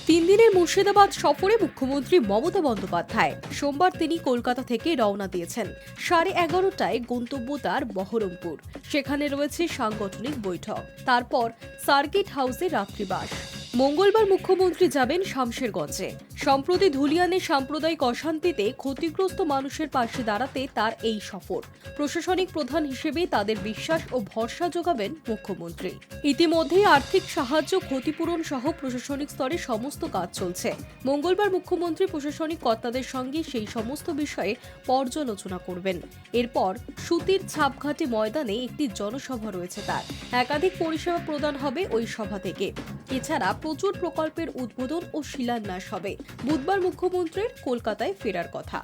তিন দিনের মুর্শিদাবাদ সফরে মুখ্যমন্ত্রী মমতা বন্দ্যোপাধ্যায় সোমবার তিনি কলকাতা থেকে রওনা দিয়েছেন। 11:30টায় গন্তব্য তার বহরমপুর। সেখানে রয়েছে সাংগঠনিক বৈঠক, তারপর সার্কিট হাউসে রাত্রিবাস। মঙ্গলবার মুখ্যমন্ত্রী যাবেন শামশেরগঞ্জে। সম্প্রতি ধুলিয়ানে সাম্প্রদায়িক অশান্তিতে ক্ষতিগ্রস্ত মানুষের পাশে দাঁড়াতে তার এই সফর। প্রশাসনিক প্রধান হিসেবে তাদের বিশ্বাস ও ভরসা যোগাবেন মুখ্যমন্ত্রী। ইতিমধ্যেই আর্থিক সাহায্য, ক্ষতিপূরণ সহ প্রশাসনিক স্তরে সমস্ত কাজ চলছে। মঙ্গলবার মুখ্যমন্ত্রী প্রশাসনিক কর্তাদের সঙ্গে সেই সমস্ত বিষয়ে পর্যালোচনা করবেন। এরপর সুতির ছাপঘাটে ময়দানে একটি জনসভা রয়েছে তার। একাধিক পরিষেবা প্রদান হবে ওই সভা থেকে। এছাড়া প্রচুর প্রকল্পের উদ্বোধন ও শিলান্যাস হবে। বুধবার মুখ্যমন্ত্রীর কলকাতায় ফেরার কথা।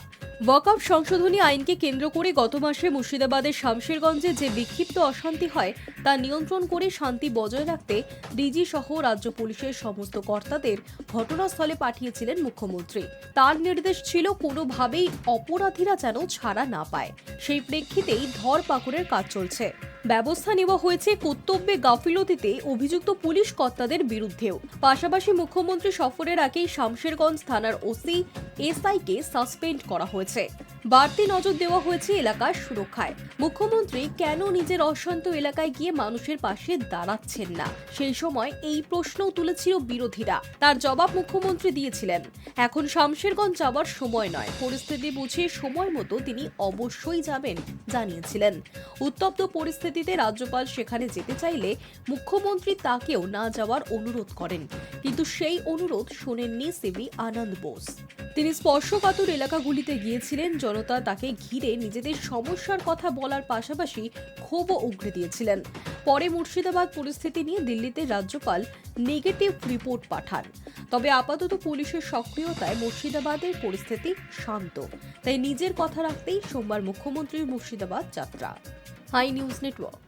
ওয়াকফ সংশোধনী আইনকে কেন্দ্র করে গত মাসে মুর্শিদাবাদের শামশেরগঞ্জে যে বিক্ষিপ্ত অশান্তি হয় তা নিয়ন্ত্রণ করে শান্তি বজায় রাখতে ডিজি সহ রাজ্য পুলিশের সমস্ত কর্তাদের ঘটনাস্থলে পাঠিয়েছিলেন মুখ্যমন্ত্রী। তার নির্দেশ ছিল কোনোভাবেই অপরাধীরা যেন ছাড়া না পায়। সেই প্রেক্ষিতেই ধরপাকড়ের কাজ চলছে। ব্যবস্থা নেওয়া হয়েছে কর্তব্যে গাফিলতিতে অভিযুক্ত পুলিশ কর্তাদের বিরুদ্ধেও। পাশাপাশি মুখ্যমন্ত্রী সফরের আগেই শামশেরগঞ্জ থানার ওসি এসআইকে সাসপেন্ড করা হয়েছে। বাড়তি নজর দেওয়া হয়েছে এলাকার সুরক্ষায়। মুখ্যমন্ত্রী কেন নিজের অশান্ত এলাকায় গিয়ে মানুষের পাশে দাঁড়াচ্ছেন না, সেই সময় এই প্রশ্নও তুলেছিল বিরোধীরা। তার জবাব মুখ্যমন্ত্রী দিয়েছিলেন, এখন শামশেরগঞ্জ যাওয়ার সময় নয়, পরিস্থিতি বুঝে সময় মতো তিনি অবশ্যই যাবেন জানিয়েছিলেন। উত্তপ্ত পরিস্থিতিতে রাজ্যপাল সেখানে যেতে চাইলে মুখ্যমন্ত্রী তাকেও না যাওয়ার অনুরোধ করেন, কিন্তু সেই অনুরোধ শোনেননি সিবি আনন্দ বোস। তিনি স্পর্শকাতর এলাকাগুলিতে গিয়েছিলেন। জনতা তাকে ঘিরে নিজেদের সমস্যার কথা বলার পাশাপাশি ক্ষোভও উগরে দিয়েছিলেন। পরে মুর্শিদাবাদ পরিস্থিতি নিয়ে দিল্লিতে রাজ্যপাল নেগেটিভ রিপোর্ট পাঠান। তবে আপাতত পুলিশের সক্রিয়তায় মুর্শিদাবাদের পরিস্থিতি শান্ত। তাই নিজের কথা রাখতেই সোমবার মুখ্যমন্ত্রীর মুর্শিদাবাদ যাত্রা। Hi News network.